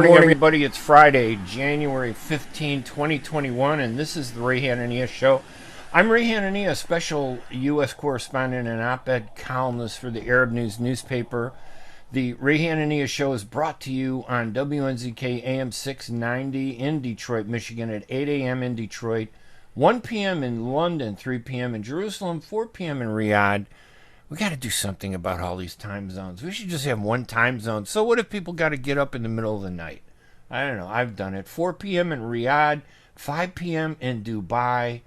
Good morning, everybody. It's Friday, January 15, 2021, and this is the Ray Hanania Show. I'm Ray Hanania, special U.S. correspondent and op-ed columnist for the Arab News newspaper. The Ray Hanania Show is brought to you on WNZK AM 690 in Detroit, Michigan at 8 a.m. in Detroit, 1 p.m. in London, 3 p.m. in Jerusalem, 4 p.m. in Riyadh. We got to do something about all these time zones. We should just have one time zone. So what if people got to get up in the middle of the night? I don't know. I've done it. 4 p.m. in Riyadh, 5 p.m. in Dubai,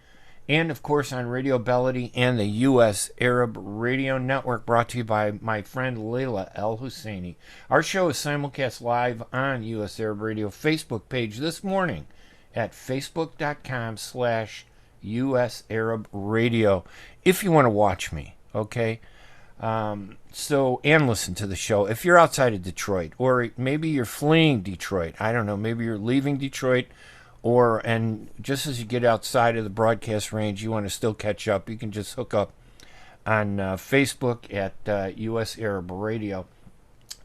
and, of course, on Radio Bellady and the U.S. Arab Radio Network, brought to you by my friend Layla El Husseini. Our show is simulcast live on U.S. Arab Radio Facebook page this morning at facebook.com/U.S. Arab Radio if you want to watch me, okay? And listen to the show. If you're outside of Detroit, or maybe you're fleeing Detroit, I don't know, maybe you're leaving Detroit, and just as you get outside of the broadcast range, you want to still catch up, you can just hook up on Facebook at U.S. Arab Radio.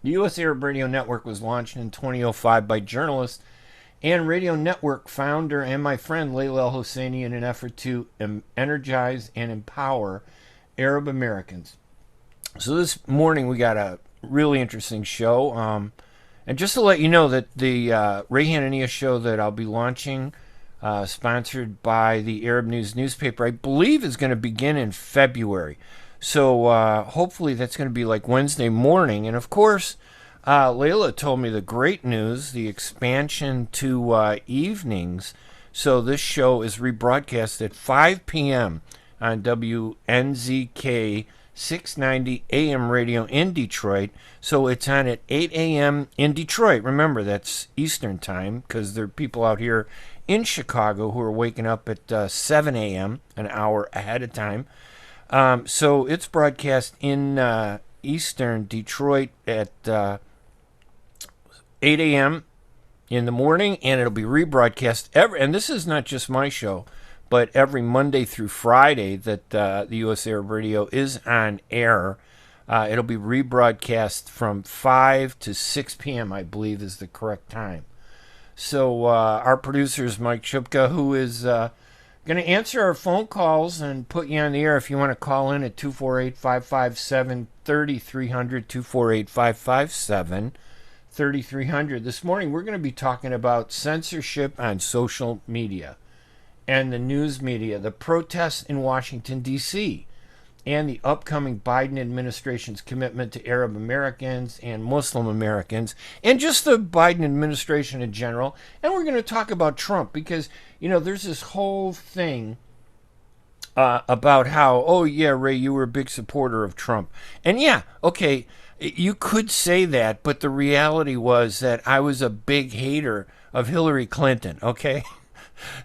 The U.S. Arab Radio Network was launched in 2005 by journalist and radio network founder and my friend Layla El Husseini in an effort to energize and empower Arab Americans. So this morning we got a really interesting show. And just to let you know that the Ray Hanania show that I'll be launching, sponsored by the Arab News newspaper, I believe is going to begin in February. So hopefully that's going to be like Wednesday morning. And of course, Layla told me the great news, the expansion to evenings. So this show is rebroadcast at 5 p.m. on WNZK 690 AM radio in Detroit. So it's on at 8 a.m. in Detroit. Remember, that's Eastern time, because there are people out here in Chicago who are waking up at 7 a.m., an hour ahead of time. So it's broadcast in Eastern Detroit at 8 a.m. in the morning, and it'll be rebroadcast and this is not just my show, but every Monday through Friday that the U.S. Arab Radio is on air. It'll be rebroadcast from 5 to 6 p.m., I believe is the correct time. So our producer is Mike Shupka, who is going to answer our phone calls and put you on the air if you want to call in at 248-557-3300, 248-557-3300. This morning we're going to be talking about censorship on social media and the news media, the protests in Washington, D.C., and the upcoming Biden administration's commitment to Arab Americans and Muslim Americans, and just the Biden administration in general. And we're going to talk about Trump, because, you know, there's this whole thing about how, oh, yeah, Ray, you were a big supporter of Trump. And, yeah, okay, you could say that, but the reality was that I was a big hater of Hillary Clinton, okay?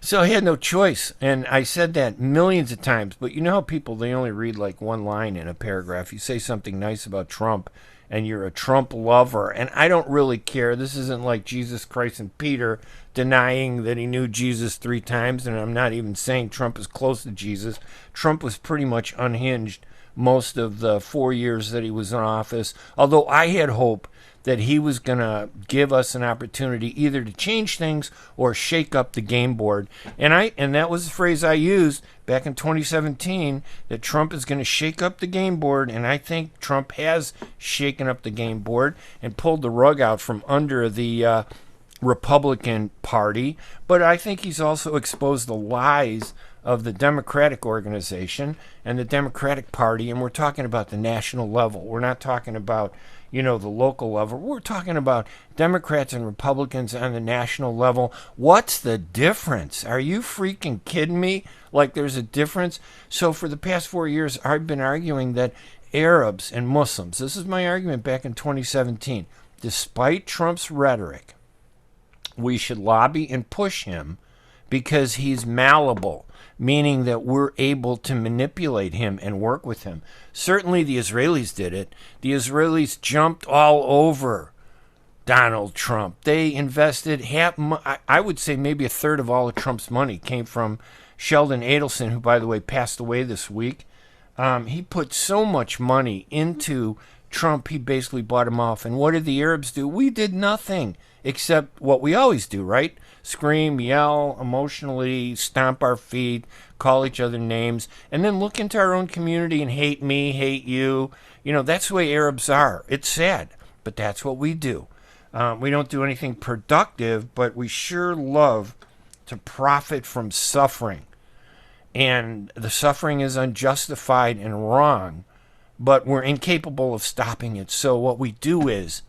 So I had no choice, and I said that millions of times. But you know how people, they only read like one line in a paragraph. You say something nice about Trump, and you're a Trump lover, and I don't really care. This isn't like Jesus Christ and Peter denying that he knew Jesus 3 times, and I'm not even saying Trump is close to Jesus. Trump was pretty much unhinged most of the 4 years that he was in office, although I had hope that he was going to give us an opportunity either to change things or shake up the game board. And that was the phrase I used back in 2017, that Trump is going to shake up the game board, and I think Trump has shaken up the game board and pulled the rug out from under the Republican Party. But I think he's also exposed the lies of the Democratic organization and the Democratic Party, and we're talking about the national level. We're not talking about, you know, the local level. We're talking about Democrats and Republicans on the national level. What's the difference? Are you freaking kidding me? Like there's a difference? So for the past 4 years, I've been arguing that Arabs and Muslims, this is my argument back in 2017, despite Trump's rhetoric, we should lobby and push him because he's malleable, meaning that we're able to manipulate him and work with him. Certainly the Israelis did it. The Israelis jumped all over Donald Trump. They invested I would say maybe a third of all of Trump's money came from Sheldon Adelson, who, by the way, passed away this week. He put so much money into Trump, he basically bought him off. And what did the Arabs do? We did nothing. except what we always do, right? Scream, yell, emotionally stomp our feet, call each other names, and then look into our own community and hate me, hate you. That's the way Arabs are. It's sad, but that's what we do. We don't do anything productive, but we sure love to profit from suffering. And the suffering is unjustified and wrong, but we're incapable of stopping it. So what we do is,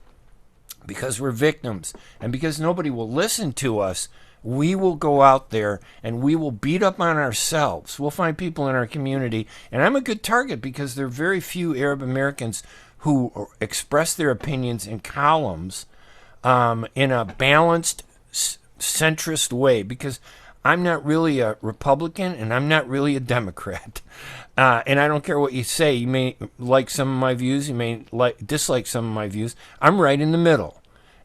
because we're victims and because nobody will listen to us, we will go out there and we will beat up on ourselves. We'll find people in our community, and I'm a good target because there are very few Arab Americans who express their opinions in columns in a balanced, centrist way, because I'm not really a Republican and I'm not really a Democrat. And I don't care what you say. You may like some of my views. You may dislike some of my views. I'm right in the middle.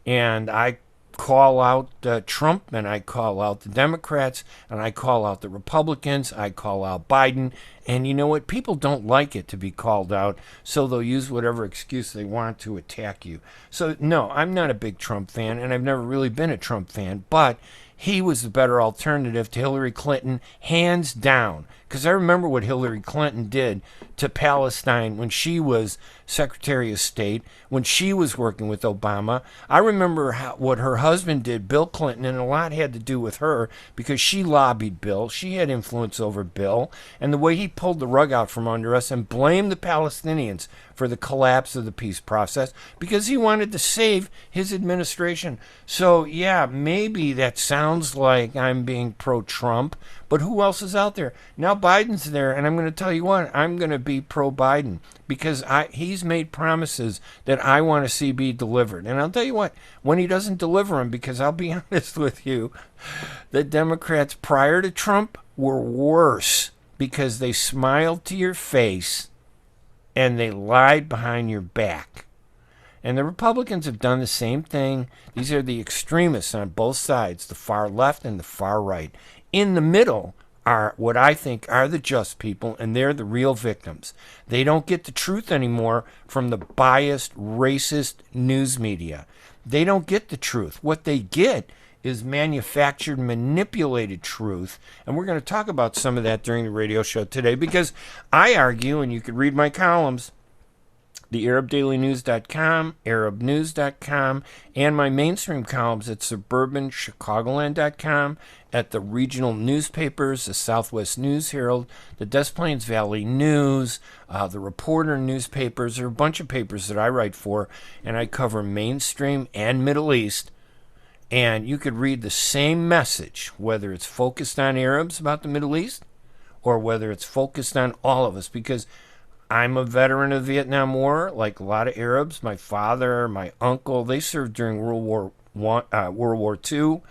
And I call out Trump, and I call out the Democrats, and I call out the Republicans. I call out Biden. And you know what? People don't like it to be called out, so they'll use whatever excuse they want to attack you. So, no, I'm not a big Trump fan, and I've never really been a Trump fan, but he was the better alternative to Hillary Clinton, hands down. Because I remember what Hillary Clinton did to Palestine when she was Secretary of State, when she was working with Obama. I remember what her husband did, Bill Clinton, and a lot had to do with her because she lobbied Bill. She had influence over Bill. And the way he pulled the rug out from under us and blamed the Palestinians for the collapse of the peace process because he wanted to save his administration. So, yeah, maybe that sounds like I'm being pro-Trump, but who else is out there? Now Biden's there, and I'm going to tell you what, I'm going to be pro-Biden because he's made promises that I want to see be delivered. And I'll tell you what, when he doesn't deliver them, because I'll be honest with you, the Democrats prior to Trump were worse because they smiled to your face and they lied behind your back. And the Republicans have done the same thing. These are the extremists on both sides, the far left and the far right. In the middle are what I think are the just people, and they're the real victims. They don't get the truth anymore from the biased, racist news media. They don't get the truth. What they get is manufactured, manipulated truth. And we're going to talk about some of that during the radio show today because I argue, and you could read my columns, the ArabDailyNews.com, ArabNews.com, and my mainstream columns at SuburbanChicagoland.com, at the regional newspapers, the Southwest News Herald, the Des Plaines Valley News, the Reporter newspapers. There are a bunch of papers that I write for, and I cover mainstream and Middle East. And you could read the same message, whether it's focused on Arabs about the Middle East or whether it's focused on all of us, because I'm a veteran of the Vietnam War, like a lot of Arabs. My father, my uncle, they served during World War II,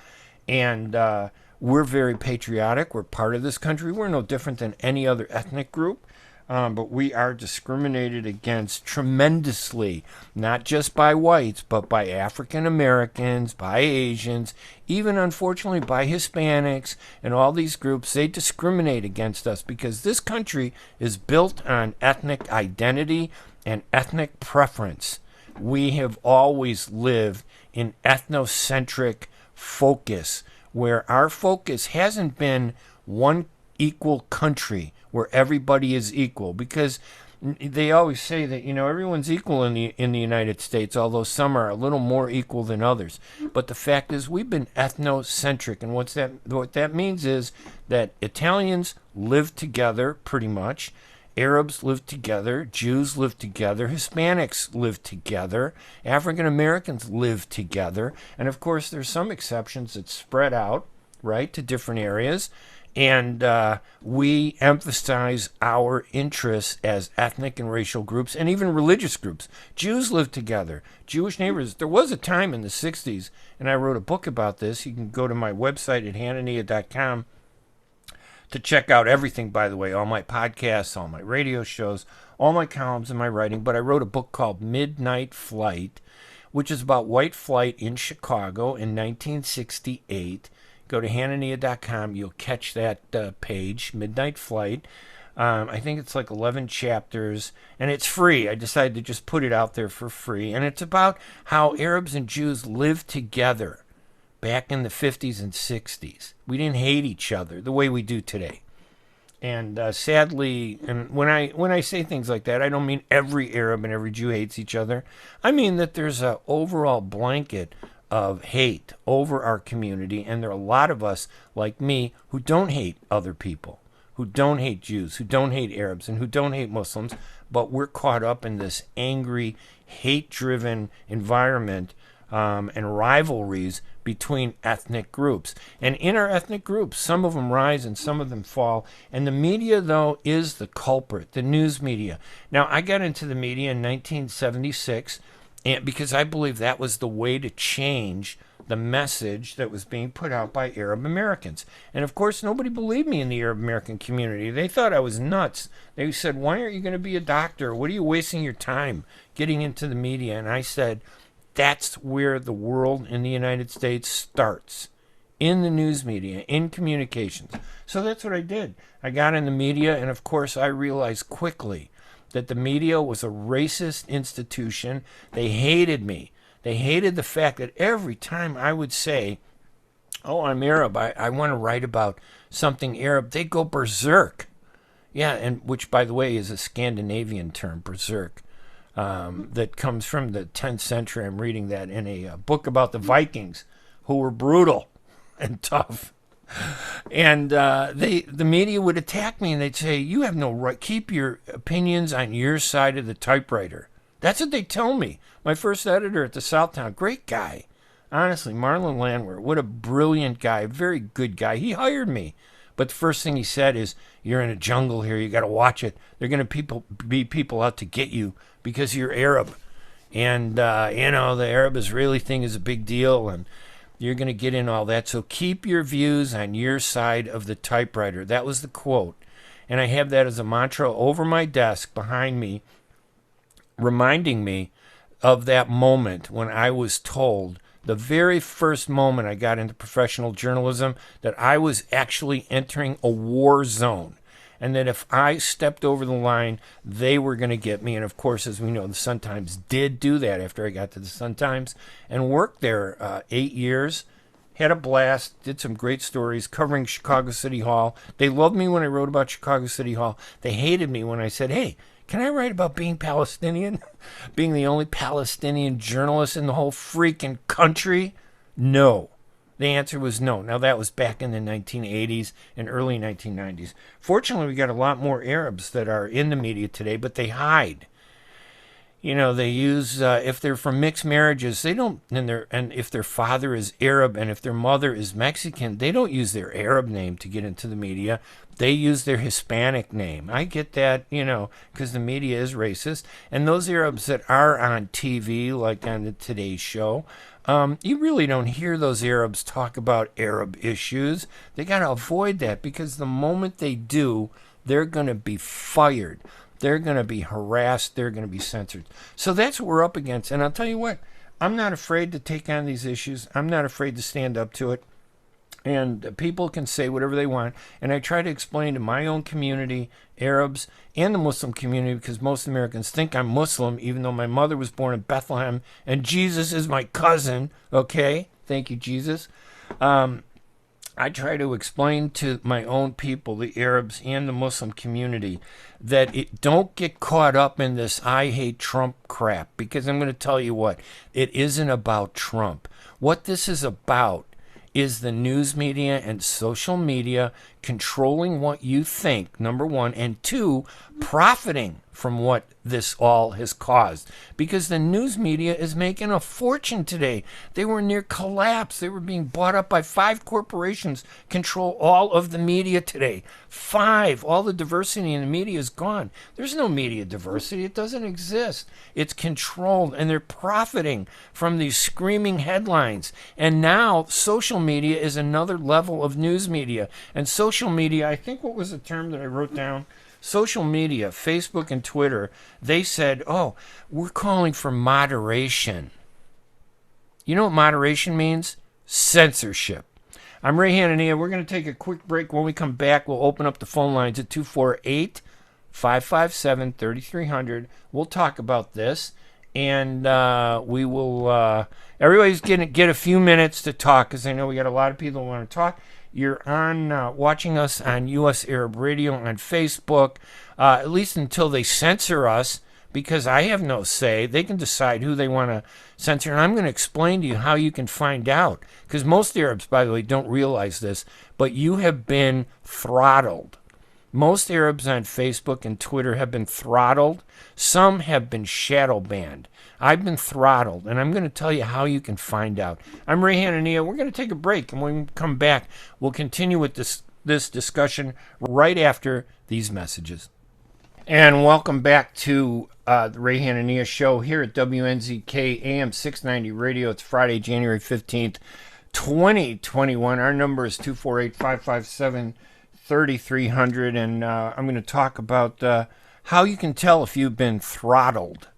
and we're very patriotic. We're part of this country. We're no different than any other ethnic group, but we are discriminated against tremendously, not just by whites, but by African Americans, by Asians, even unfortunately by Hispanics, and all these groups. They discriminate against us because this country is built on ethnic identity and ethnic preference. We have always lived in ethnocentric focus, where our focus hasn't been one equal country where everybody is equal, because they always say that everyone's equal in the United States, although some are a little more equal than others. But the fact is, we've been ethnocentric, and what that means is that Italians live together pretty much, Arabs live together, Jews live together, Hispanics live together, African Americans live together, and of course there's some exceptions that spread out, right, to different areas. And we emphasize our interests as ethnic and racial groups and even religious groups. Jews live together. Jewish neighbors. There was a time in the 60s, and I wrote a book about this. You can go to my website at Hanania.com to check out everything, by the way, all my podcasts, all my radio shows, all my columns and my writing. But I wrote a book called Midnight Flight, which is about white flight in Chicago in 1968. Go to Hanania.com. You'll catch that page, Midnight Flight. I think it's like 11 chapters, and it's free. I decided to just put it out there for free. And it's about how Arabs and Jews lived together back in the 50s and 60s. We didn't hate each other the way we do today. And sadly, and when I say things like that, I don't mean every Arab and every Jew hates each other. I mean that there's an overall blanket of hate over our community, and there are a lot of us, like me, who don't hate other people, who don't hate Jews, who don't hate Arabs, and who don't hate Muslims, but we're caught up in this angry, hate-driven environment and rivalries between ethnic groups. And in our ethnic groups, some of them rise and some of them fall. And the media, though, is the culprit, the news media. Now, I got into the media in 1976 because I believe that was the way to change the message that was being put out by Arab Americans. And of course, nobody believed me in the Arab American community. They thought I was nuts. They said, why aren't you going to be a doctor? What are you wasting your time getting into the media? And I said, that's where the world in the United States starts, in the news media, in communications. So that's what I did. I got in the media, and of course, I realized quickly that the media was a racist institution. They hated me. They hated the fact that every time I would say, oh, I'm Arab, I want to write about something Arab, they'd go berserk. Yeah, and which, by the way, is a Scandinavian term, berserk. That comes from the 10th century. I'm reading that in a book about the Vikings, who were brutal and tough. And the media would attack me, and they'd say, you have no right, keep your opinions on your side of the typewriter. That's what they tell me. My first editor at the Southtown, great guy. Honestly, Marlon Landwehr, what a brilliant guy, very good guy. He hired me. But the first thing he said is, you're in a jungle here. You got to watch it. They're going to be people out to get you because you're Arab. And, the Arab Israeli thing is a big deal, and you're going to get in all that. So keep your views on your side of the typewriter. That was the quote. And I have that as a mantra over my desk behind me, reminding me of that moment when I was told, the very first moment I got into professional journalism, that I was actually entering a war zone. And that if I stepped over the line, they were going to get me. And of course, as we know, the Sun-Times did do that after I got to the Sun-Times and worked there 8 years. Had a blast, did some great stories covering Chicago City Hall. They loved me when I wrote about Chicago City Hall. They hated me when I said, hey, can I write about being Palestinian? Being the only Palestinian journalist in the whole freaking country? No. The answer was no. Now, that was back in the 1980s and early 1990s. Fortunately, we got a lot more Arabs that are in the media today, but they hide. They use, if they're from mixed marriages, they don't, and if their father is Arab and if their mother is Mexican, they don't use their Arab name to get into the media. They use their Hispanic name. I get that, because the media is racist. And those Arabs that are on TV, like on the Today Show, you really don't hear those Arabs talk about Arab issues. They got to avoid that, because the moment they do, they're going to be fired. They're going to be harassed. They're going to be censored. So that's what we're up against. And I'll tell you what, I'm not afraid to take on these issues. I'm not afraid to stand up to it. And people can say whatever they want. And I try to explain to my own community, Arabs, and the Muslim community, because most Americans think I'm Muslim, even though my mother was born in Bethlehem, and Jesus is my cousin. Okay? Thank you, Jesus. I try to explain to my own people, the Arabs and the Muslim community, that don't get caught up in this I hate Trump crap, because I'm going to tell you what, it isn't about Trump. What this is about is the news media and social media controlling what you think, number one, and two, profiting from what this all has caused. Because the news media is making a fortune today. They were near collapse. They were being bought up by 5 corporations, control all of the media today. 5. All the diversity in the media is gone. There's no media diversity. It doesn't exist. It's controlled, and they're profiting from these screaming headlines. And now social media is another level of news media. And social media, I think, what was the term that I wrote down? Social media, Facebook and Twitter, they said, oh, we're calling for moderation. You know what moderation means? Censorship. I'm Ray Hanania. We're going to take a quick break. When we come back, we'll open up the phone lines at 248-557-3300. We'll talk about this, and we will. Everybody's going to get a few minutes to talk, because I know we got a lot of people who want to talk. You're on watching us on U.S. Arab Radio on Facebook, at least until they censor us, because I have no say. They can decide who they want to censor, and I'm going to explain to you how you can find out, because most Arabs, by the way, don't realize this, but you have been throttled. Most Arabs on Facebook and Twitter have been throttled. Some have been shadow banned. I've been throttled, and I'm going to tell you how you can find out. I'm Ray Hanania. We're going to take a break, and when we come back, we'll continue with this discussion right after these messages. And welcome back to the Ray Hanania Show here at WNZK AM 690 Radio. It's Friday, January 15th, 2021. Our number is 248-557-3300, and I'm going to talk about how you can tell if you've been throttled,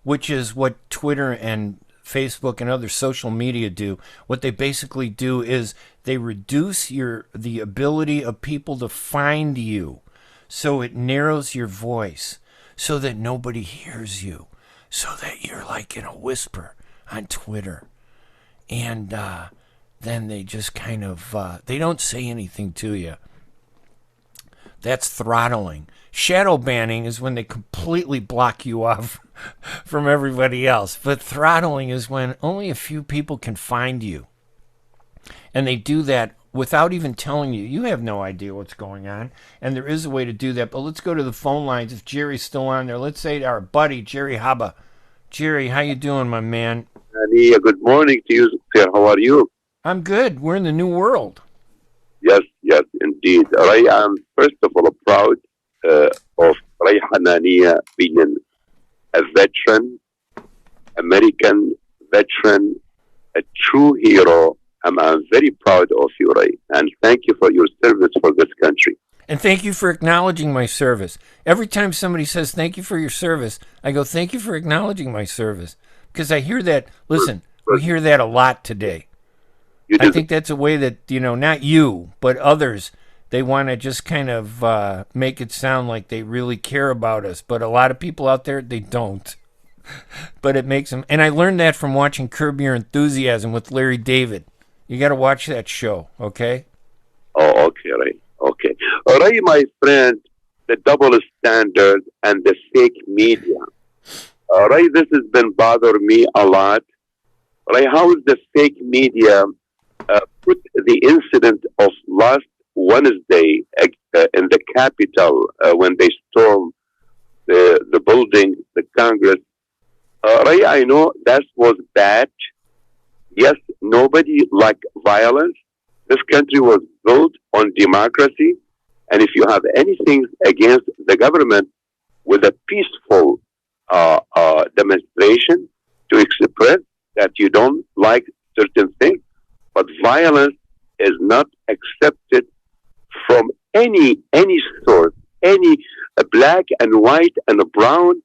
which is what Twitter and Facebook and other social media do. What they basically do is they reduce the ability of people to find you. So it narrows your voice so that nobody hears you, so that you're like in a whisper on Twitter. And then they just kind of, they don't say anything to you. That's throttling. Shadow banning is when they completely block you off from everybody else. But throttling is when only a few people can find you. And they do that without even telling you. You have no idea what's going on. And there is a way to do that. But let's go to the phone lines. If Jerry's still on there, let's say to our buddy, Jerry Haba. Jerry, how you doing, my man? Hanania, good morning to you, sir. How are you? I'm good. We're in the new world. Yes, indeed. Ray, I'm first of all proud of Ray Hanania being a veteran, American veteran, a true hero. I'm very proud of you, Ray, and thank you for your service for this country. And thank you for acknowledging my service. Every time somebody says thank you for your service, I go, thank you for acknowledging my service. Because I hear that, listen, we hear that a lot today. I think that's a way that, not you, but others, they want to just kind of make it sound like they really care about us. But a lot of people out there, they don't. But it makes them, and I learned that from watching Curb Your Enthusiasm with Larry David. You got to watch that show, okay? Oh, okay, Ray. Okay. Ray, my friend, the double standard and the fake media. Ray, this has been bothering me a lot. Ray, how is the fake media put the incident of last Wednesday in the Capitol when they stormed the building, the Congress? Ray, I know that was bad. Yes, nobody liked violence. This country was built on democracy. And if you have anything against the government with a peaceful demonstration to express that you don't like certain things, but violence is not accepted from any source, any black and white and brown,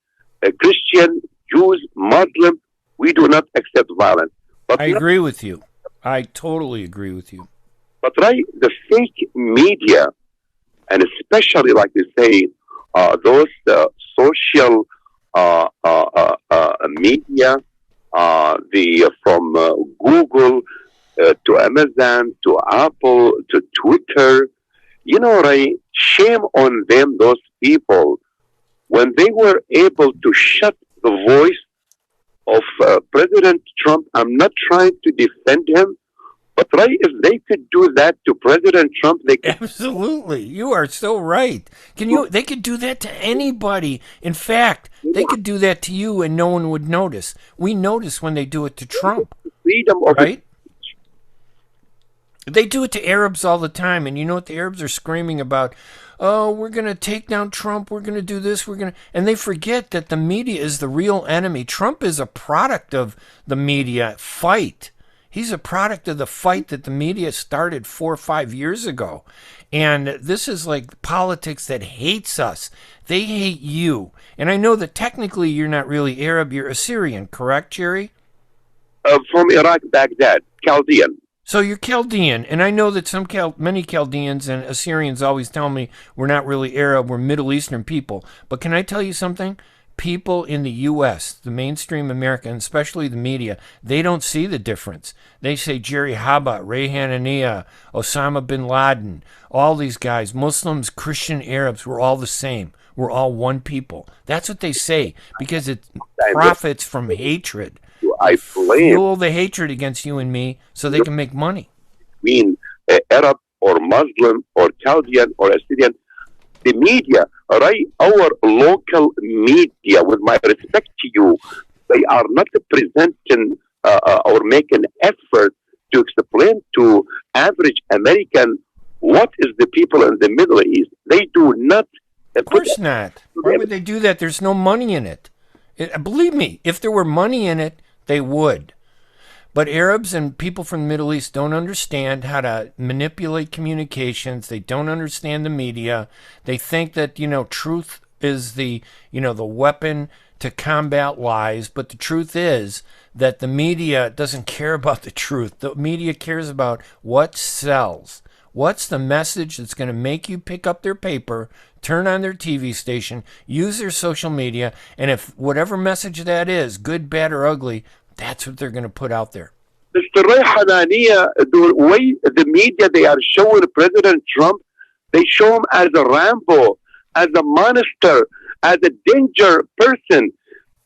Christian, Jews, Muslim. We do not accept violence. But I agree with you. I totally agree with you. But right, the fake media, and especially like they say, those social media, from Google to Amazon to Apple to Twitter, right? Shame on them, those people, when they were able to shut the voice of President Trump. I'm not trying to defend him, but right, if they could do that to President Trump, they could. Absolutely. You are so right. They could do that to anybody. In fact, they could do that to you and no one would notice. We notice when they do it to Trump. Freedom of right? They do it to Arabs all the time, and you know what the Arabs are screaming about? Oh, we're going to take down Trump, we're going to do this, and they forget that the media is the real enemy. Trump is a product of the media fight. He's a product of the fight that the media started 4 or 5 years ago. And this is like politics that hates us. They hate you. And I know that technically you're not really Arab, you're Assyrian, correct, Jerry? From Iraq, Baghdad, Chaldean. So you're Chaldean, and I know that many Chaldeans and Assyrians always tell me we're not really Arab, we're Middle Eastern people. But can I tell you something? People in the U.S., the mainstream America, and especially the media, they don't see the difference. They say Jerry Haba, Ray Hanania, Osama bin Laden, all these guys, Muslims, Christian, Arabs, we're all the same. We're all one people. That's what they say because it profits from hatred. They I blame fuel the hatred against you and me so they can make money. being Arab or Muslim or Chaldean or Assyrian. The media, right? Our local media, with my respect to you, they are not presenting or making effort to explain to average American what is the people in the Middle East. They do not. Of course not. Why would they do that? There's no money in it. Believe me, if there were money in it, they would. But Arabs and people from the Middle East don't understand how to manipulate communications. They don't understand the media. They think that, truth is the weapon to combat lies. But the truth is that the media doesn't care about the truth. The media cares about what sells. What's the message that's going to make you pick up their paper, turn on their TV station, use their social media, and if whatever message that is, good, bad, or ugly, that's what they're going to put out there. Mr. Ray Hanania, the way the media, they are showing President Trump, they show him as a Rambo, as a monster, as a danger person.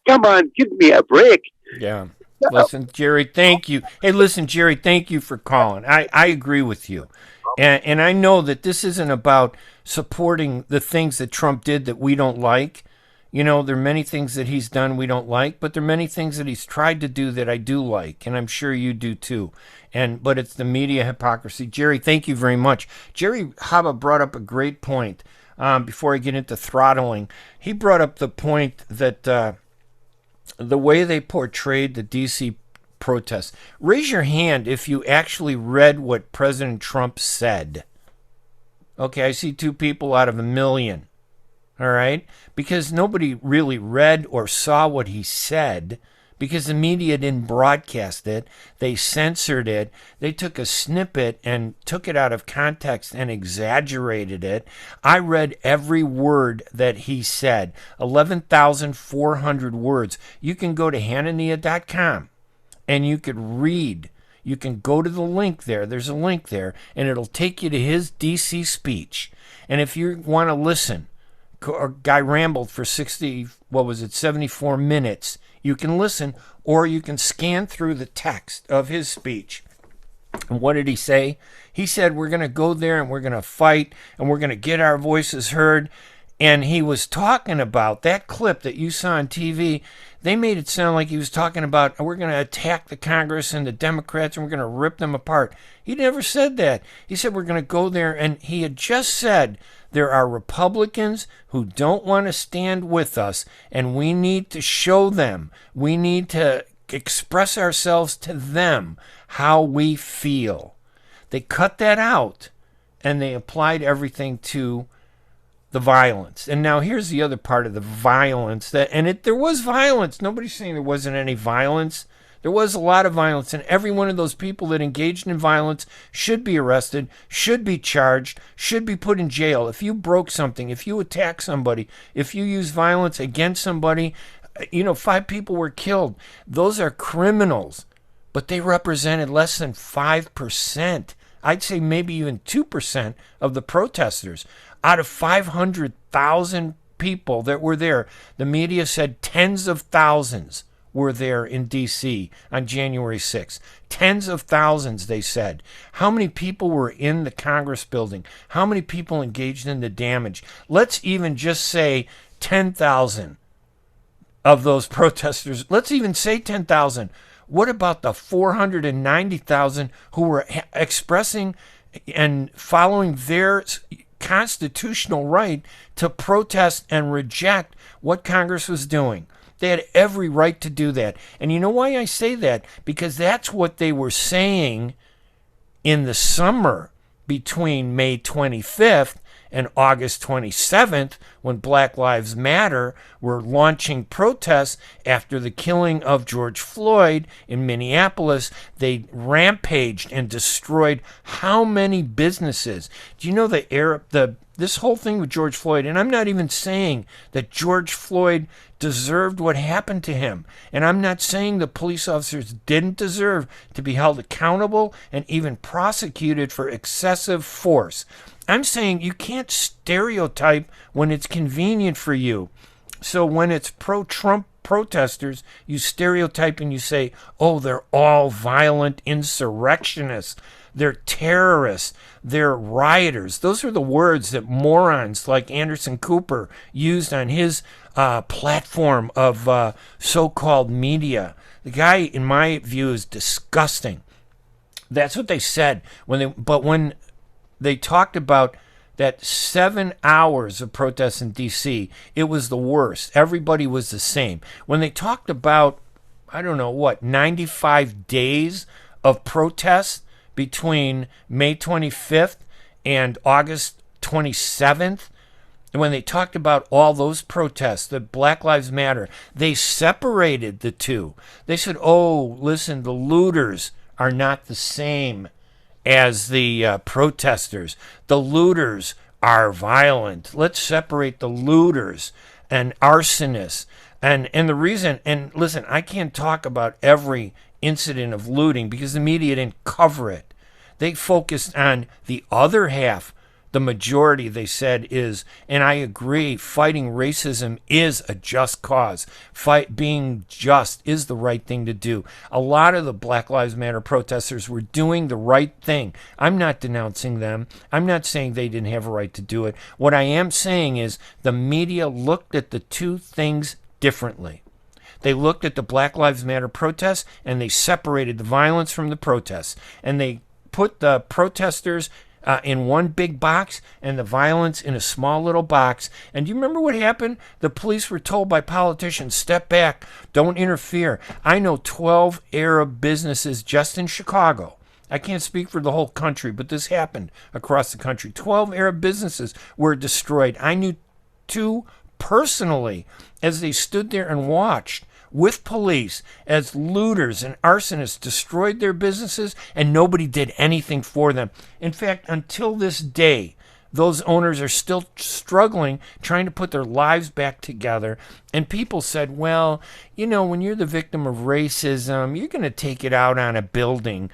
Come on, give me a break. Yeah. Listen, Jerry, thank you. Hey, listen, Jerry, thank you for calling. I agree with you. And I know that this isn't about supporting the things that Trump did that we don't like. There are many things that he's done we don't like, but there are many things that he's tried to do that I do like, and I'm sure you do too. But it's the media hypocrisy. Jerry, thank you very much. Jerry Haba brought up a great point before I get into throttling. He brought up the point that the way they portrayed the D.C. protests. Raise your hand if you actually read what President Trump said. Okay, I see 2 people out of 1 million. All right? Because nobody really read or saw what he said because the media didn't broadcast it. They censored it. They took a snippet and took it out of context and exaggerated it. I read every word that he said, 11,400 words. You can go to Hanania.com and you could read. You can go to the link there. There's a link there, and it'll take you to his DC speech. And if you want to listen, a guy rambled for 74 minutes. You can listen, or you can scan through the text of his speech. And what did he say? He said, we're going to go there and we're going to fight and we're going to get our voices heard. And he was talking about that clip that you saw on TV. They made it sound like he was talking about we're going to attack the Congress and the Democrats and we're going to rip them apart. He never said that. He said we're going to go there, and he had just said there are Republicans who don't want to stand with us, and we need to show them. We need to express ourselves to them how we feel. They cut that out, and they applied everything to the violence. And now here's the other part of the violence. There was violence. Nobody's saying there wasn't any violence. There was a lot of violence, and every one of those people that engaged in violence should be arrested, should be charged, should be put in jail. If you broke something, if you attack somebody, if you use violence against somebody, 5 people were killed. Those are criminals, but they represented less than 5%. I'd say maybe even 2% of the protesters. Out of 500,000 people that were there, the media said tens of thousands were there in D.C. on January 6th. Tens of thousands, they said. How many people were in the Congress building? How many people engaged in the damage? Let's even just say 10,000 of those protesters. Let's even say 10,000. What about the 490,000 who were expressing and following their constitutional right to protest and reject what Congress was doing? They had every right to do that. And you know why I say that? Because that's what they were saying in the summer between May 25th and August 27th, when Black Lives Matter were launching protests after the killing of George Floyd in Minneapolis, they rampaged and destroyed how many businesses? Do you know this whole thing with George Floyd, and I'm not even saying that George Floyd deserved what happened to him, and I'm not saying the police officers didn't deserve to be held accountable and even prosecuted for excessive force. I'm saying you can't stereotype when it's convenient for you. So when it's pro-Trump protesters, you stereotype and you say, oh, they're all violent insurrectionists. They're terrorists. They're rioters. Those are the words that morons like Anderson Cooper used on his platform of so-called media. The guy, in my view, is disgusting. That's what they said when they talked about that 7 hours of protests in D.C., it was the worst. Everybody was the same. When they talked about, 95 days of protests between May 25th and August 27th, and when they talked about all those protests, the Black Lives Matter, they separated the two. They said, oh, listen, the looters are not the same as the protesters. The looters are violent. Let's separate the looters and arsonists. And the reason, and listen, I can't talk about every incident of looting because the media didn't cover it. They focused on the other half. The majority, they said, is, and I agree, fighting racism is a just cause. Being just is the right thing to do. A lot of the Black Lives Matter protesters were doing the right thing. I'm not denouncing them. I'm not saying they didn't have a right to do it. What I am saying is the media looked at the two things differently. They looked at the Black Lives Matter protests and they separated the violence from the protests. And they put the protesters in one big box and the violence in a small little box. And do you remember what happened? The police were told by politicians, step back, don't interfere. I know 12 Arab businesses just in Chicago. I can't speak for the whole country, but this happened across the country. 12 Arab businesses were destroyed. I knew 2 personally as they stood there and watched with police as looters and arsonists destroyed their businesses and nobody did anything for them. In fact, until this day, those owners are still struggling, trying to put their lives back together. And people said, well, when you're the victim of racism, you're going to take it out on a building.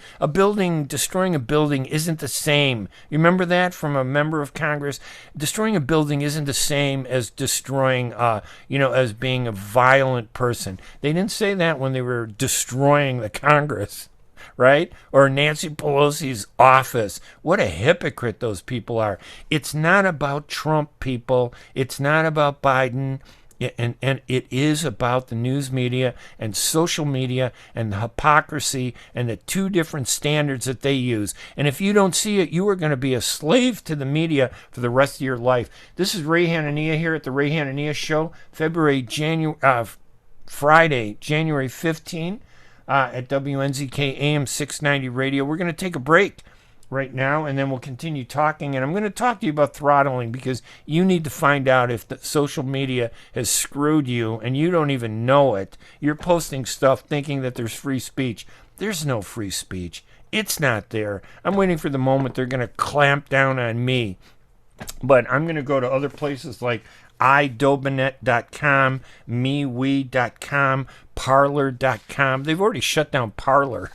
Destroying a building isn't the same. You remember that from a member of Congress? Destroying a building isn't the same as destroying, as being a violent person. They didn't say that when they were destroying the Congress. Right? Or Nancy Pelosi's office. What a hypocrite those people are. It's not about Trump, people. It's not about Biden. And it is about the news media and social media and the hypocrisy and the 2 different standards that they use. And if you don't see it, you are going to be a slave to the media for the rest of your life. This is Ray Hanania here at the Ray Hanania Show, Friday, January 15th. At WNZK AM 690 Radio. We're going to take a break right now, and then we'll continue talking. And I'm going to talk to you about throttling because you need to find out if the social media has screwed you and you don't even know it. You're posting stuff thinking that there's free speech. There's no free speech. It's not there. I'm waiting for the moment they're going to clamp down on me. But I'm going to go to other places like idobanet.com, MeWe.com, Parler.com. They've already shut down Parler.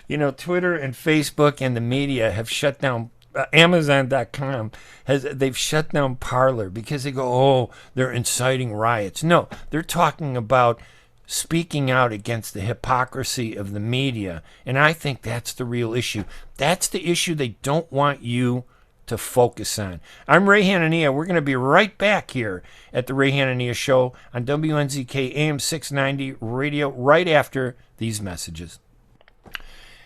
Twitter and Facebook and the media have shut down Amazon.com. They've shut down Parler because they go, oh, they're inciting riots. No, they're talking about speaking out against the hypocrisy of the media. And I think that's the real issue. That's the issue they don't want you to focus on. I'm Ray Hanania. We're going to be right back here at the Ray Hanania Show on WNZK AM 690 Radio right after these messages.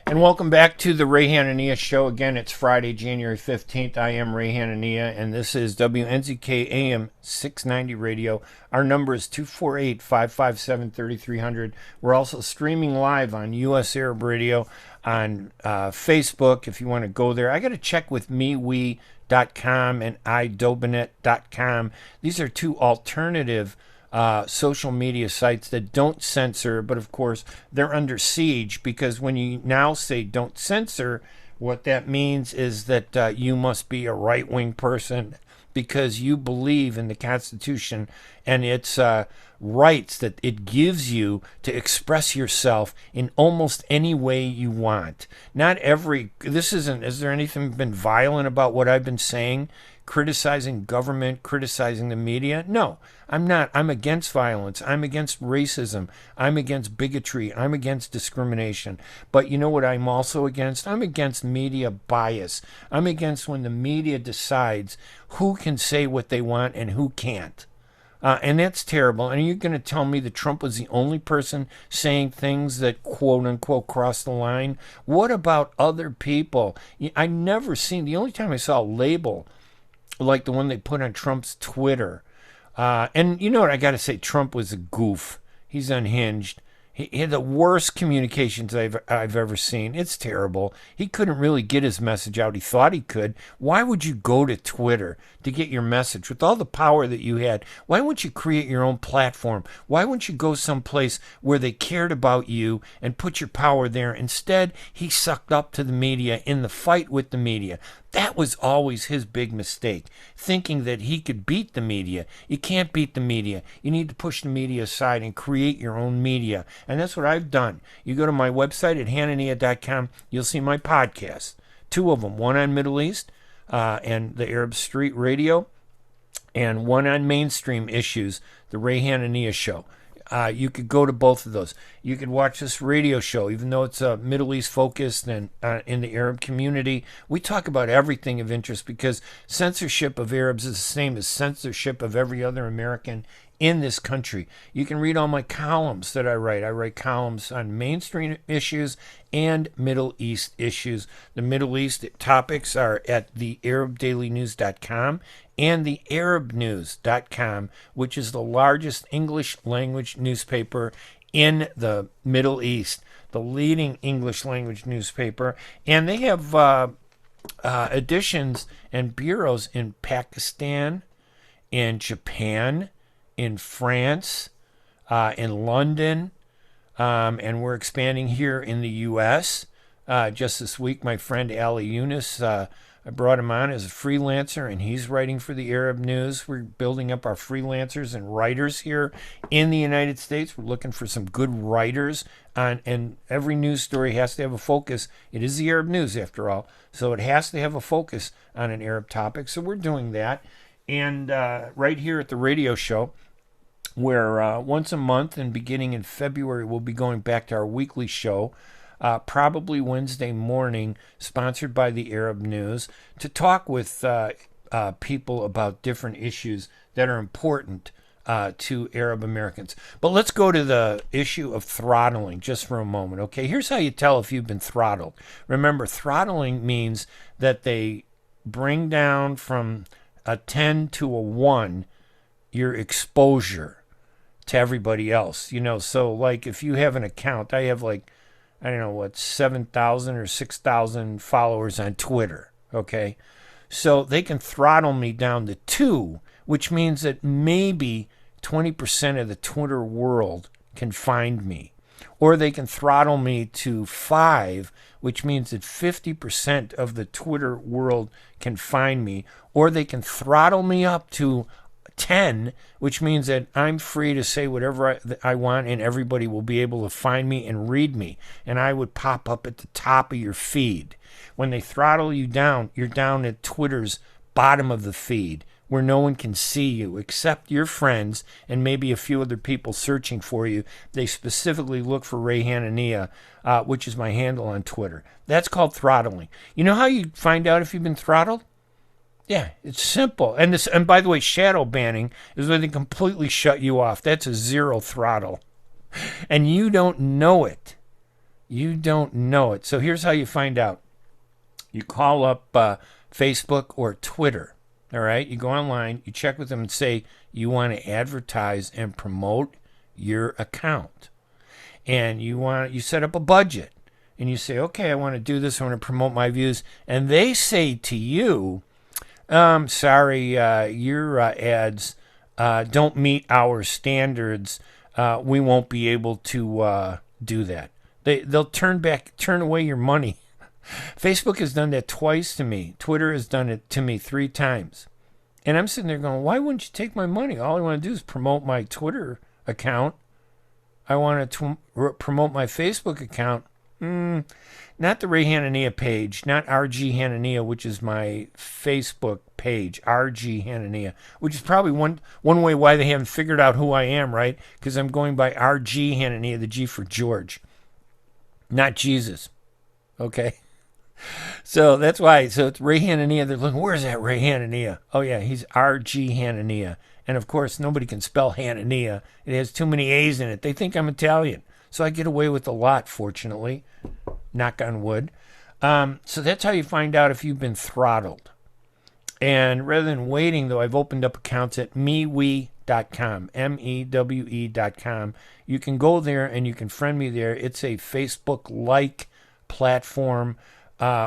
And welcome back to the Ray Hanania Show. Again, it's Friday, January 15th. I am Ray Hanania, and this is WNZK AM 690 Radio. Our number is 248-557-3300. We're also streaming live on US Arab Radio on Facebook if you want to go there. I got to check with MeWe.com and idobinet.com. These are two alternative social media sites that don't censor, but of course they're under siege because when you now say don't censor, what that means is that you must be a right-wing person because you believe in the Constitution and its rights that it gives you to express yourself in almost any way you want. Not every, this isn't, has there anything been violent about what I've been saying? Criticizing government, criticizing the media? No, I'm not. I'm against violence. I'm against racism. I'm against bigotry. I'm against discrimination. But you know what I'm also against? I'm against media bias. I'm against when the media decides who can say what they want and who can't. And that's terrible. And you're going to tell me that Trump was the only person saying things that quote unquote crossed the line? What about other people? I never seen, the only time I saw a label like the one they put on Trump's Twitter. And you know what? I got to say, Trump was a goof. He's unhinged. He had the worst communications I've ever seen. It's terrible. He couldn't really get his message out. He thought he could. Why would you go to Twitter to get your message? With all the power that you had, why wouldn't you create your own platform? Why wouldn't you go someplace where they cared about you and put your power there? Instead, he sucked up to the media in the fight with the media. That was always his big mistake, thinking that he could beat the media. You can't beat the media. You need to push the media aside and create your own media. And that's what I've done. You go to my website at Hanania.com, you'll see my podcasts. Two of them, one on Middle East and the Arab Street Radio, and one on mainstream issues, the Ray Hanania Show. You could go to both of those. You could watch this radio show, even though it's Middle East focused and in the Arab community. We talk about everything of interest because censorship of Arabs is the same as censorship of every other American in this country. You can read all my columns that I write. I write columns on mainstream issues and Middle East issues. The Middle East topics are at thearabdailynews.com and thearabnews.com, which is the largest English language newspaper in the Middle East, the leading English language newspaper. And they have editions and bureaus in Pakistan, in Japan, in France, in London, and we're expanding here in the U.S. Just this week, my friend Ali Yunus, I brought him on as a freelancer, and he's writing for the Arab News. We're building up our freelancers and writers here in the United States. We're looking for some good writers, and every news story has to have a focus. It is the Arab News, after all, so it has to have a focus on an Arab topic. So we're doing that. And right here at the radio show, where once a month and beginning in February, we'll be going back to our weekly show, probably Wednesday morning, sponsored by the Arab News, to talk with people about different issues that are important to Arab Americans. But let's go to the issue of throttling just for a moment, okay? Here's how you tell if you've been throttled. Remember, throttling means that they bring down from a 10 to a 1 your exposure to everybody else. You know, so like if you have an account, I have like, I don't know what, 7,000 or 6,000 followers on Twitter, okay? So they can throttle me down to 2, which means that maybe 20% of the Twitter world can find me. Or they can throttle me to 5, which means that 50% of the Twitter world can find me. Or they can throttle me up to 10, which means that I'm free to say whatever I want and everybody will be able to find me and read me. And I would pop up at the top of your feed. When they throttle you down, you're down at Twitter's bottom of the feed where no one can see you except your friends and maybe a few other people searching for you. They specifically look for Ray Hanania, which is my handle on Twitter. That's called throttling. You know how you find out if you've been throttled? Yeah, it's simple. And by the way, shadow banning is when they completely shut you off. That's a 0 throttle. And you don't know it. You don't know it. So here's how you find out. You call up Facebook or Twitter. All right, you go online, you check with them and say you want to advertise and promote your account. And you set up a budget. and you say, okay, I want to do this, I want to promote my views, and they say to you, sorry, your ads don't meet our standards. We won't be able to do that. They'll turn away your money. Facebook has done that twice to me. Twitter has done it to me 3 times. And I'm sitting there going, why wouldn't you take my money? All I want to do is promote my Twitter account. I want to promote my Facebook account. Not the Ray Hanania page, not RG Hanania, which is my Facebook page, RG Hanania, which is probably one way why they haven't figured out who I am, right? Because I'm going by RG Hanania, the G for George, not Jesus. Okay? So that's why. So it's Ray Hanania. They're looking, where's that Ray Hanania? Oh, yeah, he's RG Hanania. And, of course, nobody can spell Hanania. It has too many A's in it. They think I'm Italian. So I get away with a lot, fortunately. Knock on wood. So that's how you find out if you've been throttled. And rather than waiting, though, I've opened up accounts at mewe.com, mewe.com. You can go there and you can friend me there. It's a Facebook-like platform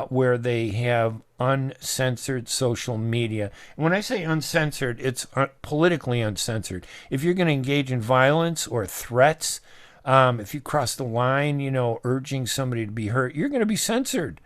where they have uncensored social media. And when I say uncensored, it's politically uncensored. If you're going to engage in violence or threats, if you cross the line, urging somebody to be hurt, you're going to be censored.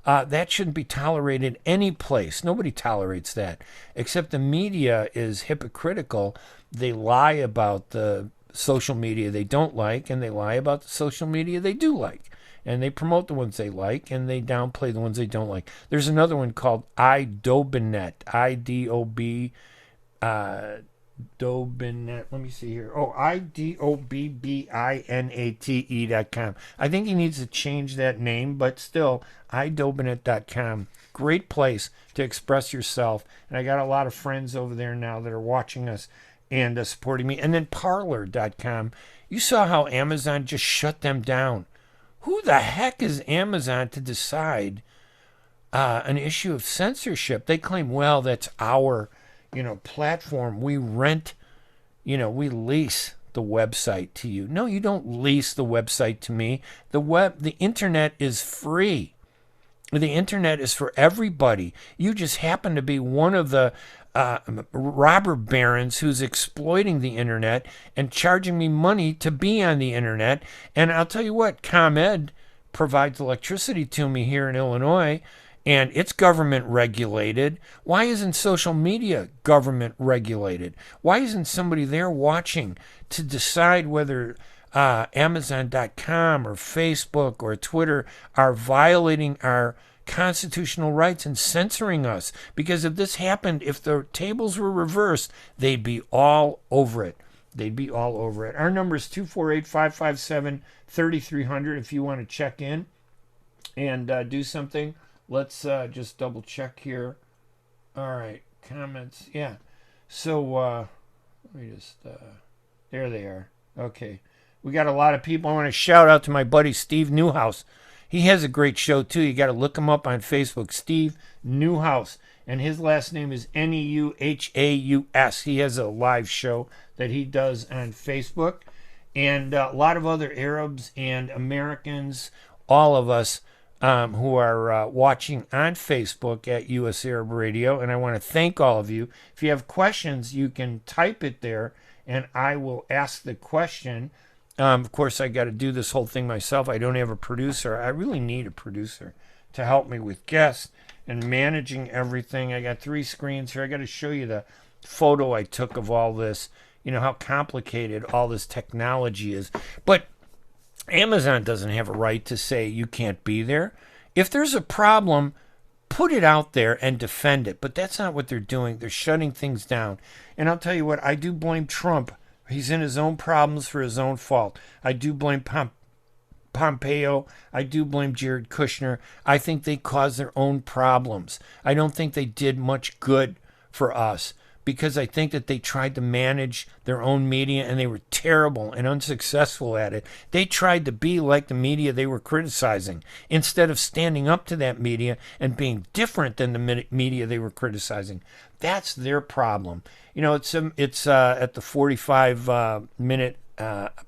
That shouldn't be tolerated any place. Nobody tolerates that, except the media is hypocritical. They lie about the social media they don't like, and they lie about the social media they do like. And they promote the ones they like, and they downplay the ones they don't like. There's another one called iDobinet, I-D-O-B, Dobinet. Let me see here. Oh, iDobinet.com. I think he needs to change that name, but still, iDobinet.com. Great place to express yourself. And I got a lot of friends over there now that are watching us and supporting me. And then Parler.com. You saw how Amazon just shut them down. Who the heck is Amazon to decide an issue of censorship? They claim, well, that's our, platform. We rent, we lease the website to you. No, you don't lease the website to me. The internet is free. The internet is for everybody. You just happen to be one of the robber barons who's exploiting the internet and charging me money to be on the internet. And I'll tell you what, ComEd provides electricity to me here in Illinois, and it's government regulated. Why isn't social media government regulated? Why isn't somebody there watching to decide whether Amazon.com or Facebook or Twitter are violating our constitutional rights and censoring us? Because if this happened, if the tables were reversed, they'd be all over it. They'd be all over it. Our number is 248-557-3300 if you want to check in and do something. Let's just double check here. All right, comments. Yeah. So let me just, there they are. Okay. We got a lot of people. I want to shout out to my buddy Steve Newhouse. He has a great show, too. You got to look him up on Facebook, Steve Newhouse. And his last name is Neuhaus. He has a live show that he does on Facebook. And a lot of other Arabs and Americans, all of us who are watching on Facebook at US Arab Radio. And I want to thank all of you. If you have questions, you can type it there, and I will ask the question. Of course, I got to do this whole thing myself. I don't have a producer. I really need a producer to help me with guests and managing everything. I got 3 screens here. I got to show you the photo I took of all this, how complicated all this technology is. But Amazon doesn't have a right to say you can't be there. If there's a problem, put it out there and defend it. But that's not what they're doing. They're shutting things down. And I'll tell you what, I do blame Trump. He's in his own problems for his own fault. I do blame Pompeo. I do blame Jared Kushner. I think they caused their own problems. I don't think they did much good for us, because I think that they tried to manage their own media, and they were terrible and unsuccessful at it. They tried to be like the media they were criticizing, instead of standing up to that media and being different than the media they were criticizing. That's their problem. It's at the 45 minute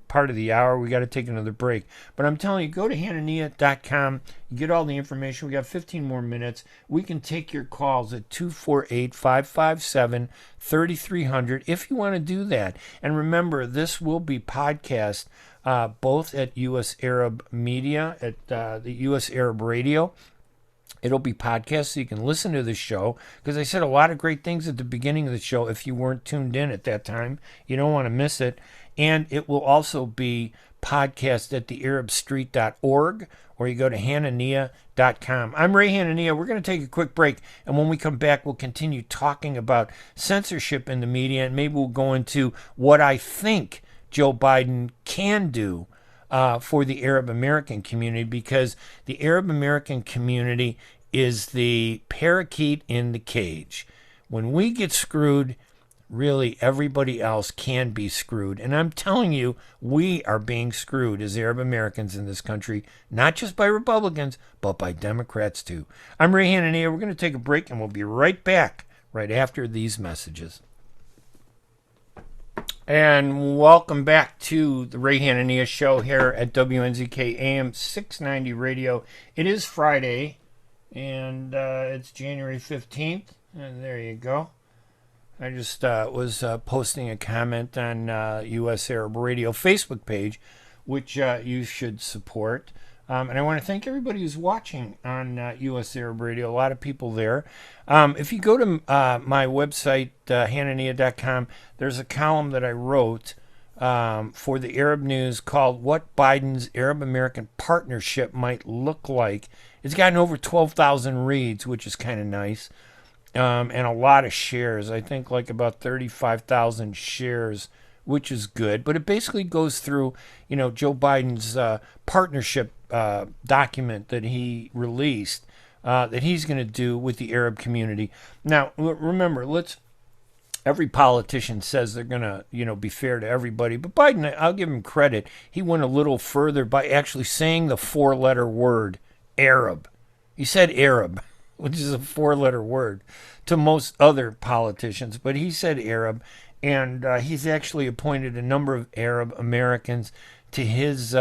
part of the hour. We got to take another break. But I'm telling you, go to Hanania.com. You get all the information. We got 15 more minutes. We can take your calls at 248-557-3300 if you want to do that. And remember, this will be podcast both at U.S. Arab Media, at the U.S. Arab Radio. It'll be podcast, so you can listen to the show, because I said a lot of great things at the beginning of the show. If you weren't tuned in at that time, you don't want to miss it. And it will also be podcast at thearabstreet.org, or you go to Hanania.com. I'm Ray Hanania. We're going to take a quick break, and when we come back, we'll continue talking about censorship in the media, and maybe we'll go into what I think Joe Biden can do for the Arab American community, because the Arab American community is the parakeet in the cage. When we get screwed, really everybody else can be screwed. And I'm telling you, we are being screwed as Arab Americans in this country, not just by Republicans, but by Democrats too. I'm Ray Hanania. We're going to take a break, and we'll be right back right after these messages. And welcome back to the Ray Hanania Show here at WNZK AM 690 Radio. It is Friday, and it's January 15th, and there you go. I just was posting a comment on U.S. Arab Radio Facebook page, which you should support. And I want to thank everybody who's watching on U.S. Arab Radio. A lot of people there. If you go to my website, Hanania.com, there's a column that I wrote for the Arab News called What Biden's Arab-American Partnership Might Look Like. It's gotten over 12,000 reads, which is kind of nice, and a lot of shares. I think like about 35,000 shares, which is good. But it basically goes through, Joe Biden's partnership document that he released that he's going to do with the Arab community. Now, remember, every politician says they're going to, be fair to everybody. But Biden, I'll give him credit. He went a little further by actually saying the four-letter word Arab. He said Arab, which is a four-letter word to most other politicians. But he said Arab. And he's actually appointed a number of Arab Americans to his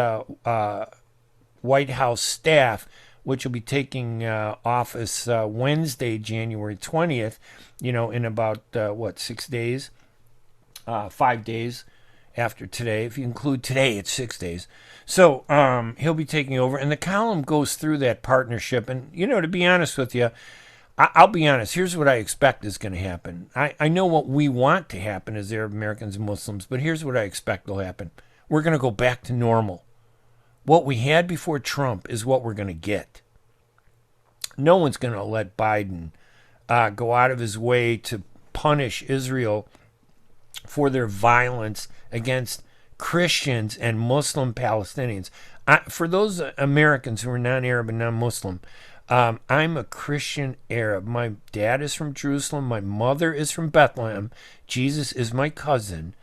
White House staff, which will be taking office Wednesday, January 20th, in about, 6 days? 5 days after today. If you include today, it's 6 days. So he'll be taking over. And the column goes through that partnership. And, to be honest with you, I'll be honest. Here's what I expect is going to happen. I know what we want to happen as Arab Americans and Muslims, but here's what I expect will happen. We're going to go back to normal. What we had before Trump is what we're going to get. No one's going to let Biden go out of his way to punish Israel for their violence against Christians and Muslim Palestinians. For those Americans who are non-Arab and non-Muslim, I'm a Christian Arab. My dad is from Jerusalem. My mother is from Bethlehem. Jesus is my cousin.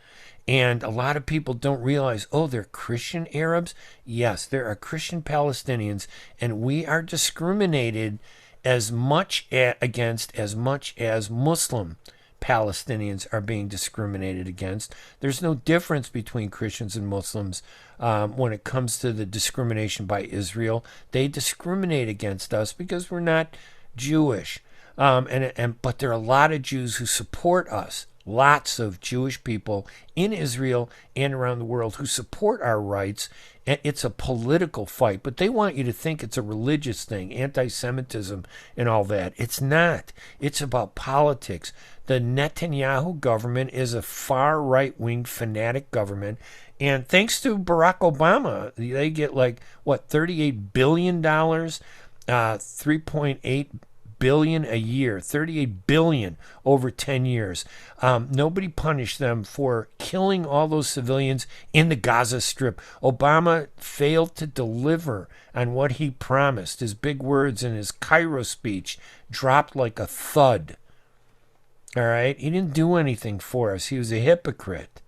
And a lot of people don't realize, they're Christian Arabs? Yes, there are Christian Palestinians, and we are discriminated as much against as much as Muslim Palestinians are being discriminated against. There's no difference between Christians and Muslims when it comes to the discrimination by Israel. They discriminate against us because we're not Jewish. But there are a lot of Jews who support us. Lots of Jewish people in Israel and around the world who support our rights. And it's a political fight, but they want you to think it's a religious thing, anti-Semitism and all that. It's not. It's about politics. The Netanyahu government is a far right-wing fanatic government. And thanks to Barack Obama, they get $38 billion, 3.8 billion a year, 38 billion over 10 years. Nobody punished them for killing all those civilians in the Gaza Strip. Obama failed to deliver on what he promised. His big words in his Cairo speech dropped like a thud. All right? He didn't do anything for us. He was a hypocrite.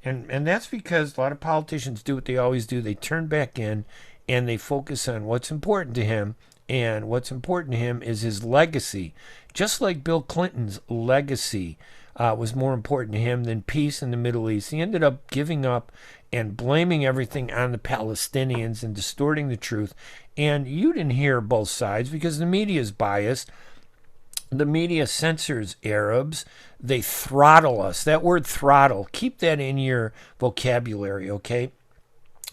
And that's because a lot of politicians do what they always do. They turn back in and they focus on what's important to him. And what's important to him is his legacy. Just like Bill Clinton's legacy was more important to him than peace in the Middle East. He ended up giving up and blaming everything on the Palestinians and distorting the truth. And you didn't hear both sides because the media is biased. The media censors Arabs. They throttle us. That word throttle, keep that in your vocabulary, okay?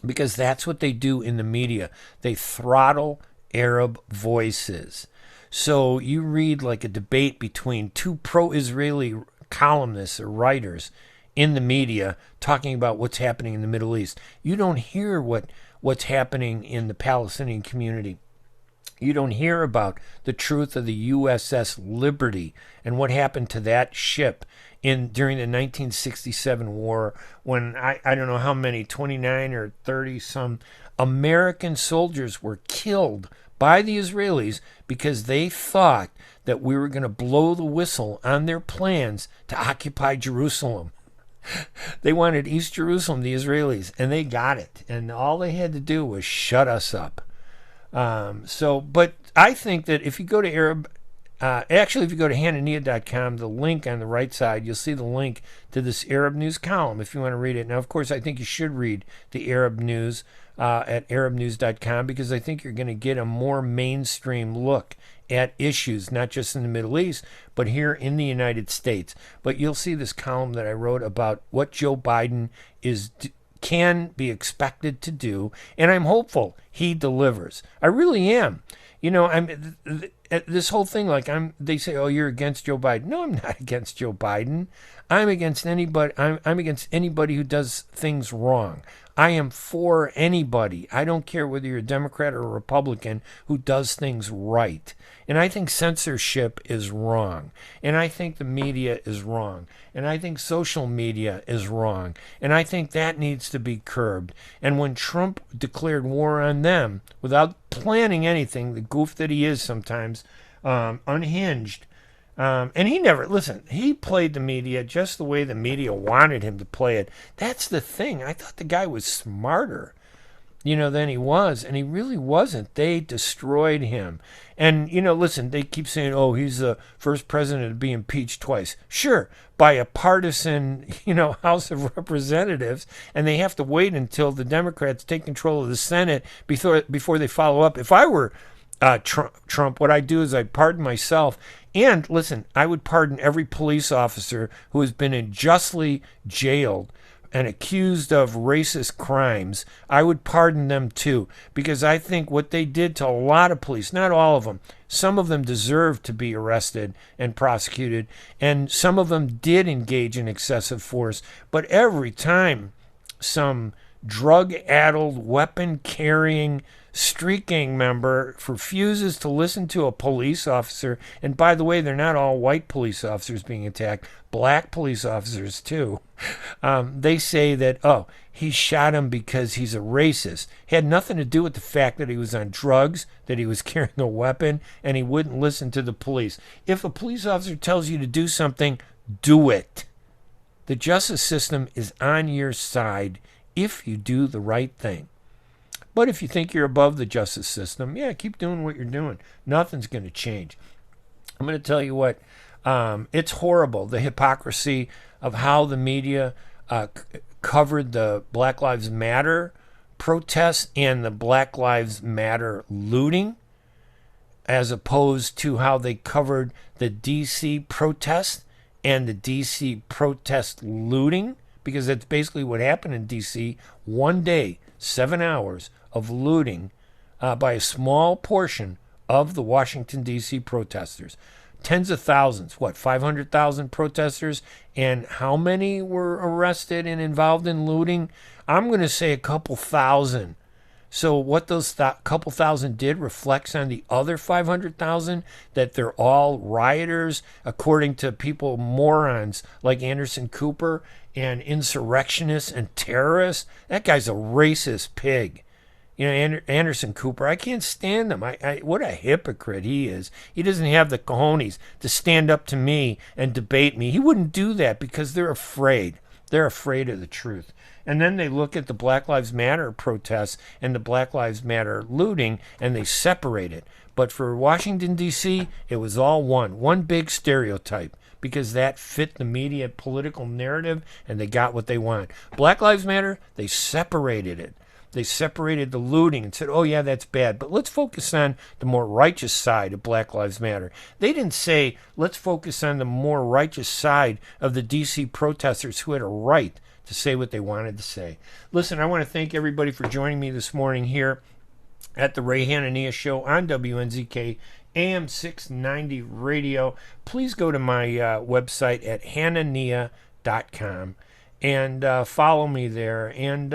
Because that's what they do in the media. They throttle Arab voices. So you read like a debate between two pro-Israeli columnists or writers in the media talking about what's happening in the Middle East. You don't hear what's happening in the Palestinian community. You don't hear about the truth of the USS Liberty and what happened to that ship during the 1967 war, when I don't know how many, 29 or 30 some American soldiers were killed by the Israelis because they thought that we were going to blow the whistle on their plans to occupy Jerusalem. They wanted East Jerusalem, the Israelis, and they got it. And all they had to do was shut us up. But I think that if you go to if you go to Hanania.com, the link on the right side, you'll see the link to this Arab News column if you want to read it. Now, of course, I think you should read the Arab News at ArabNews.com, because I think you're going to get a more mainstream look at issues, not just in the Middle East, but here in the United States. But you'll see this column that I wrote about what Joe Biden can be expected to do, and I'm hopeful he delivers. I really am. You know, this whole thing, like they say, oh, you're against Joe Biden. No, I'm not against Joe Biden. I'm against anybody. I'm against anybody who does things wrong. I am for anybody. I don't care whether you're a Democrat or a Republican who does things right. And I think censorship is wrong. And I think the media is wrong. And I think social media is wrong. And I think that needs to be curbed. And when Trump declared war on them without planning anything, the goof that he is sometimes, unhinged, and he played the media just the way the media wanted him to play it. That's the thing. I thought the guy was smarter, than he was, and he really wasn't. They destroyed him. And, they keep saying, oh, he's the first president to be impeached twice. Sure, by a partisan, House of Representatives, and they have to wait until the Democrats take control of the Senate before they follow up. If I were Trump, what I'd do is I'd pardon myself. And listen, I would pardon every police officer who has been unjustly jailed and accused of racist crimes. I would pardon them too, because I think what they did to a lot of police, not all of them, some of them deserve to be arrested and prosecuted, and some of them did engage in excessive force. But every time some drug-addled, weapon-carrying street gang member refuses to listen to a police officer, and by the way, they're not all white police officers being attacked, black police officers too. They say that, oh, he shot him because he's a racist. It had nothing to do with the fact that he was on drugs, that he was carrying a weapon, and he wouldn't listen to the police. If a police officer tells you to do something, do it. The justice system is on your side if you do the right thing. But if you think you're above the justice system, keep doing what you're doing. Nothing's going to change. I'm going to tell you what, it's horrible, the hypocrisy of how the media covered the Black Lives Matter protests and the Black Lives Matter looting, as opposed to how they covered the D.C. protest and the D.C. protest looting, because that's basically what happened in D.C. One day, 7 hours of looting by a small portion of the Washington, D.C. protesters. Tens of thousands, 500,000 protesters, and how many were arrested and involved in looting? I'm going to say a couple thousand. So what those couple thousand did reflects on the other 500,000, that they're all rioters, according to morons like Anderson Cooper, and insurrectionists and terrorists. That guy's a racist pig. Anderson Cooper, I can't stand him. What a hypocrite he is. He doesn't have the cojones to stand up to me and debate me. He wouldn't do that because they're afraid. They're afraid of the truth. And then they look at the Black Lives Matter protests and the Black Lives Matter looting, and they separate it. But for Washington, D.C., it was all one big stereotype. because that fit the media political narrative and they got what they want. Black Lives Matter, they separated it. They separated the looting and said, oh, yeah, that's bad. But let's focus on the more righteous side of Black Lives Matter. They didn't say, let's focus on the more righteous side of the D.C. protesters who had a right to say what they wanted to say. Listen, I want to thank everybody for joining me this morning here at the Ray Hanania Show on WNZK AM 690 Radio. Please go to my website at hanania.com and follow me there. And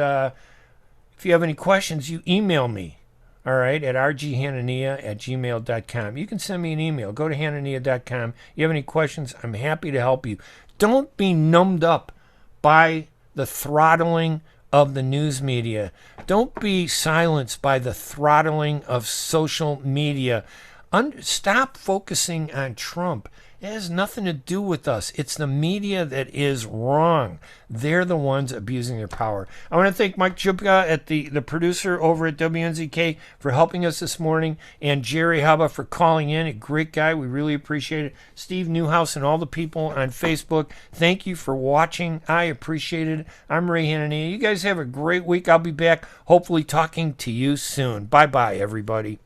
if you have any questions, you email me, all right, at rghanania@gmail.com. You can send me an email. Go to hanania.com. You have any questions, I'm happy to help you. Don't be numbed up by the throttling of the news media. Don't be silenced by the throttling of social media. Stop focusing on Trump. It has nothing to do with us. It's the media that is wrong. They're the ones abusing their power. I want to thank Mike Jubka, the producer over at WNZK, for helping us this morning, and Jerry Haba for calling in. A great guy. We really appreciate it. Steve Newhouse and all the people on Facebook, thank you for watching. I appreciate it. I'm Ray Hanania. You guys have a great week. I'll be back hopefully talking to you soon. Bye-bye, everybody.